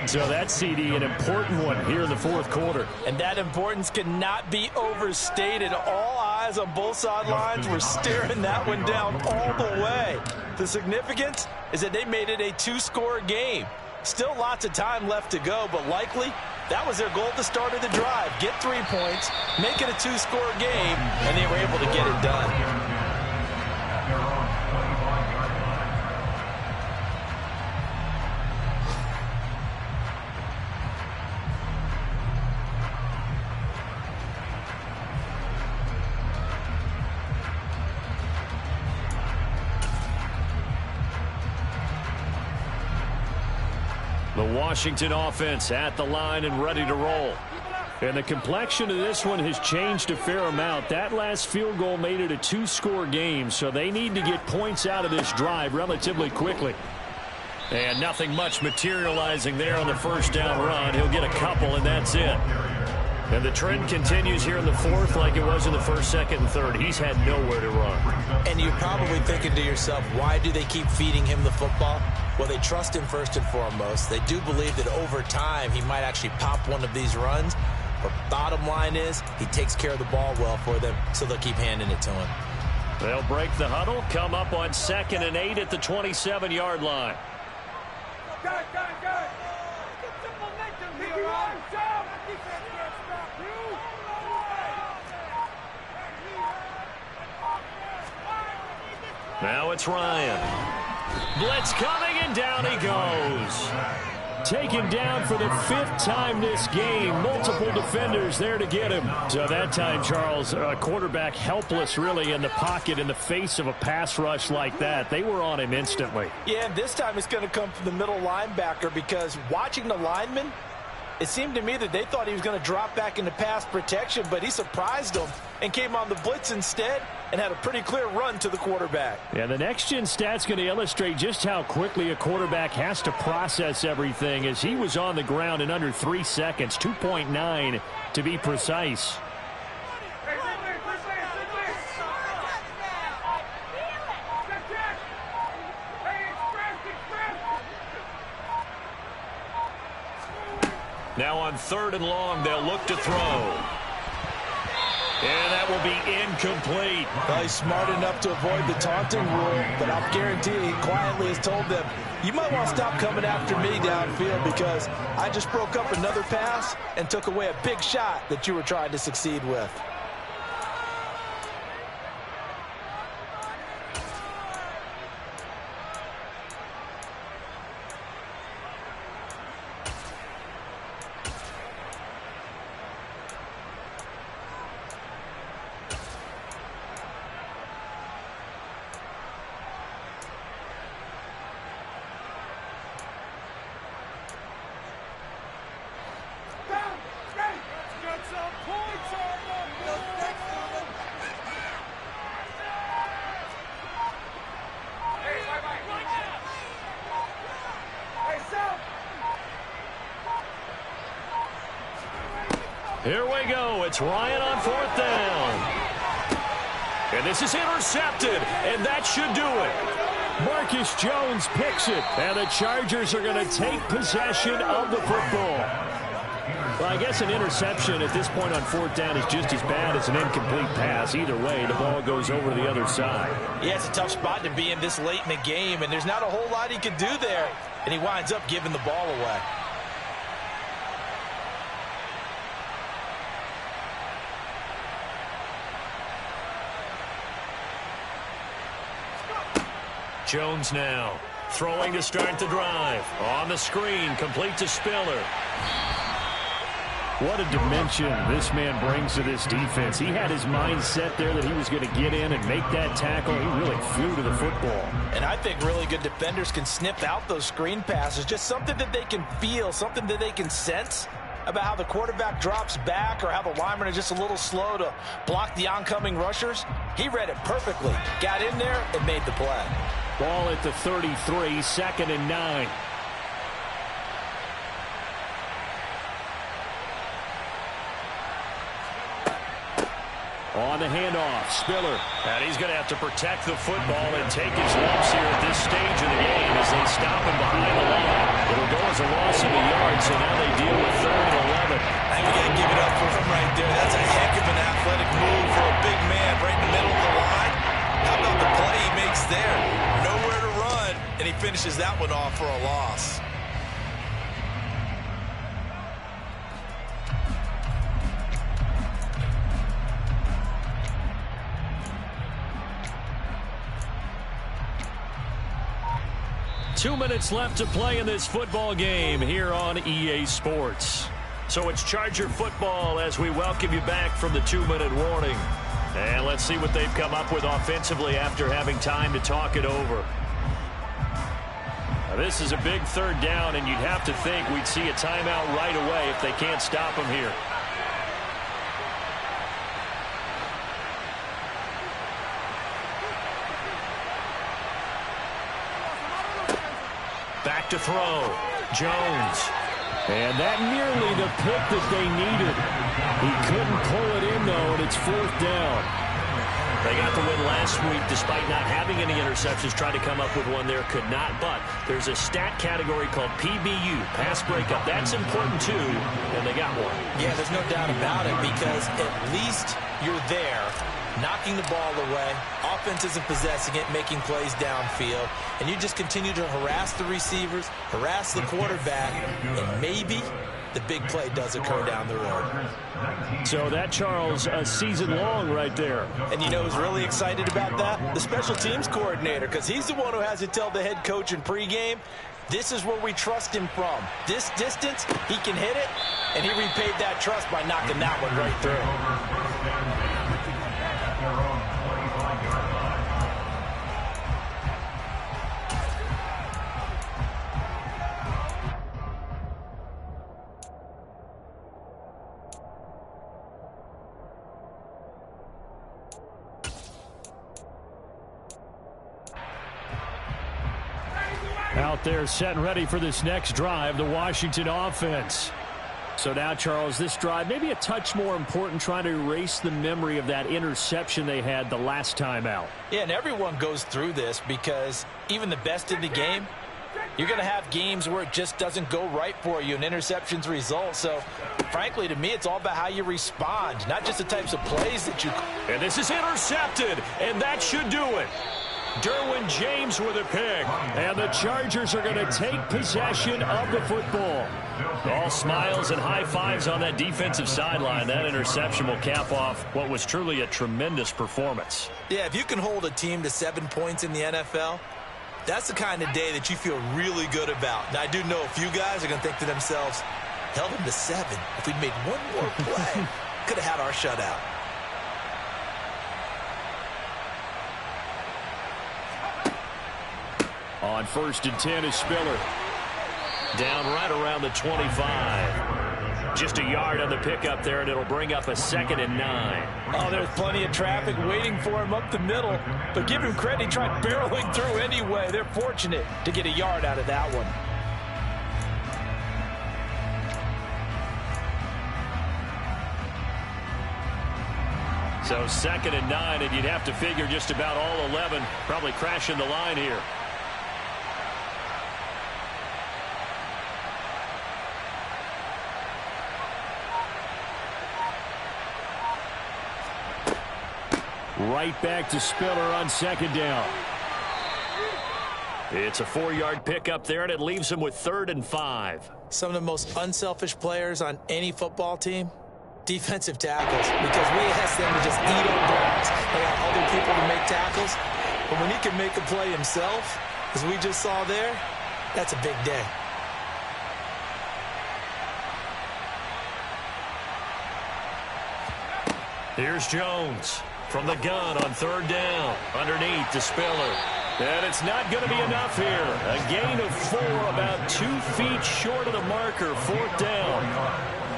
So that CD, an important one here in the 4th quarter. And that importance cannot be overstated. All eyes on both sidelines were staring that one down all the way. The significance is that they made it a 2-score game. Still lots of time left to go, but likely that was their goal at the start of the drive. Get 3 points, make it a 2-score game, and they were able to get it done. The Washington offense at the line and ready to roll. And the complexion of this one has changed a fair amount. That last field goal made it a 2-score game, so they need to get points out of this drive relatively quickly. And nothing much materializing there on the 1st down run. He'll get a couple, and that's it. And the trend continues here in the 4th like it was in the 1st, 2nd, and 3rd. He's had nowhere to run. And you're probably thinking to yourself, why do they keep feeding him the football? Well, they trust him first and foremost. They do believe that over time he might actually pop one of these runs. But bottom line is he takes care of the ball well for them, so they'll keep handing it to him. They'll break the huddle, come up on 2nd and 8 at the 27-yard line. Go. Get some momentum here, right? Defense can't stop you. Now it's Ryan. Blitz coming, and down he goes. Taken down for the 5th time this game. Multiple defenders there to get him. So that time, Charles, quarterback helpless really in the pocket in the face of a pass rush like that. They were on him instantly. Yeah, and this time it's going to come from the middle linebacker, because watching the lineman, it seemed to me that they thought he was going to drop back into pass protection, but he surprised them and came on the blitz instead and had a pretty clear run to the quarterback. Yeah, the next-gen stat's going to illustrate just how quickly a quarterback has to process everything, as he was on the ground in under 3 seconds, 2.9 to be precise. Now on 3rd and long, they'll look to throw. And that will be incomplete. Well, he's smart enough to avoid the taunting rule, but I'll guarantee he quietly has told them, you might want to stop coming after me downfield, because I just broke up another pass and took away a big shot that you were trying to succeed with. Here we go. It's Ryan on 4th down. And this is intercepted, and that should do it. Marcus Jones picks it, and the Chargers are going to take possession of the football. Well, I guess an interception at this point on 4th down is just as bad as an incomplete pass. Either way, the ball goes over to the other side. Yeah, it's a tough spot to be in this late in the game, and there's not a whole lot he could do there, and he winds up giving the ball away. Jones now throwing to start the drive. On the screen, complete to Spiller. What a dimension this man brings to this defense. He had his mind set there that he was going to get in and make that tackle. He really flew to the football. And I think really good defenders can snip out those screen passes. Just something that they can feel, something that they can sense about how the quarterback drops back, or how the linemen are just a little slow to block the oncoming rushers. He read it perfectly, got in there, and made the play. Ball at the 33, 2nd and 9. On the handoff, Spiller. And he's going to have to protect the football and take his lumps here at this stage of the game as they stop him behind the line. It'll go as a loss of a yard, so now they deal with 3rd and 11. I think we got to give it up for him right there. That's a heck of an athletic move for a big man right in the middle of the line. How about the play he makes there? Nowhere to run, and he finishes that one off for a loss. Two minutes left to play in this football game here on EA Sports. So it's Charger football as we welcome you back from the 2-minute warning. And let's see what they've come up with offensively after having time to talk it over. Now, this is a big 3rd down, and you'd have to think we'd see a timeout right away if they can't stop him here. Back to throw. Jones. And that nearly the pick that they needed. He couldn't pull it in, though, and it's 4th down. They got the win last week despite not having any interceptions. Tried to come up with one there, could not. But there's a stat category called PBU, pass breakup. That's important, too, and they got one. Yeah, there's no doubt about it, because at least you're there, knocking the ball away. Offense isn't possessing it, making plays downfield. And you just continue to harass the receivers, harass the quarterback, and maybe the big play does occur down the road. So that, Charles, a season long right there. And you know who's really excited about that? The special teams coordinator, because he's the one who has to tell the head coach in pregame, This is where we trust him from. This distance, he can hit it, and he repaid that trust by knocking that one right through. Out there set and ready for this next drive, the Washington offense. So now, Charles, this drive maybe a touch more important, trying to erase the memory of that interception they had the last time out. Yeah, and everyone goes through this because even the best in the game, you're going to have games where it just doesn't go right for you and interceptions result. So, frankly, to me, it's all about how you respond, not just the types of plays that you... And this is intercepted, and that should do it. Derwin James with a pick, and the Chargers are going to take possession of the football. All smiles and high fives on that defensive sideline. That interception will cap off what was truly a tremendous performance. Yeah, if you can hold a team to 7 points in the NFL, that's the kind of day that you feel really good about. Now, I do know a few guys are going to think to themselves, held them to 7. If we'd made one more play, could have had our shutout. On 1st and 10 is Spiller. Down right around the 25. Just a yard on the pickup there, and it'll bring up a 2nd and 9. Oh, there's plenty of traffic waiting for him up the middle. But give him credit, he tried barreling through anyway. They're fortunate to get a yard out of that one. So 2nd and 9, and you'd have to figure just about all 11 probably crashing the line here. Right back to Spiller on 2nd down. It's a 4-yard pickup there, and it leaves him with 3rd and 5. Some of the most unselfish players on any football team, defensive tackles, because we ask them to just eat our brains, allow other people to make tackles. But when he can make a play himself, as we just saw there, that's a big day. Here's Jones from the gun on 3rd down. Underneath to Spiller. And it's not going to be enough here. A gain of 4, about 2 feet short of the marker. 4th down.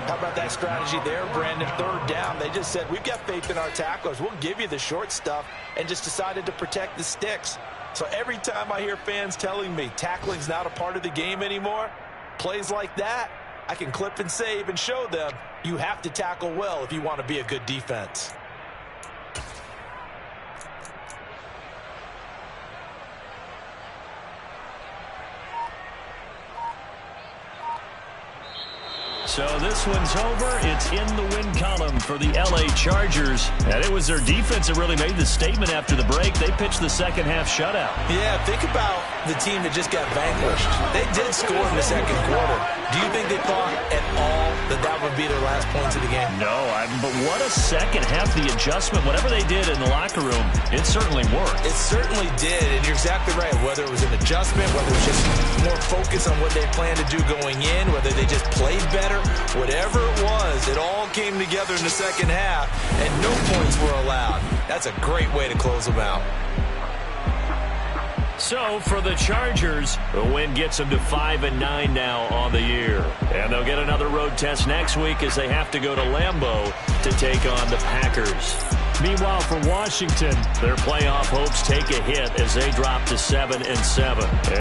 How about that strategy there, Brandon? 3rd down. They just said, we've got faith in our tacklers. We'll give you the short stuff, and just decided to protect the sticks. So every time I hear fans telling me tackling's not a part of the game anymore, plays like that, I can clip and save and show them you have to tackle well if you want to be a good defense. So this one's over. It's in the win column for the LA Chargers. And it was their defense that really made the statement after the break. They pitched the second half shutout. Yeah, think about the team that just got vanquished. They did score in the 2nd quarter. Do you think they thought at all that that would be their last points of the game? No, but what a second half. The adjustment, whatever they did in the locker room, it certainly worked. It certainly did, and you're exactly right. Whether it was an adjustment, whether it was just more focus on what they planned to do going in, whether they just played better, whatever it was, it all came together in the second half, and no points were allowed. That's a great way to close them out. So for the Chargers, the win gets them to 5-9 now on the year. And they'll get another road test next week as they have to go to Lambeau to take on the Packers. Meanwhile, for Washington, their playoff hopes take a hit as they drop to 7-7.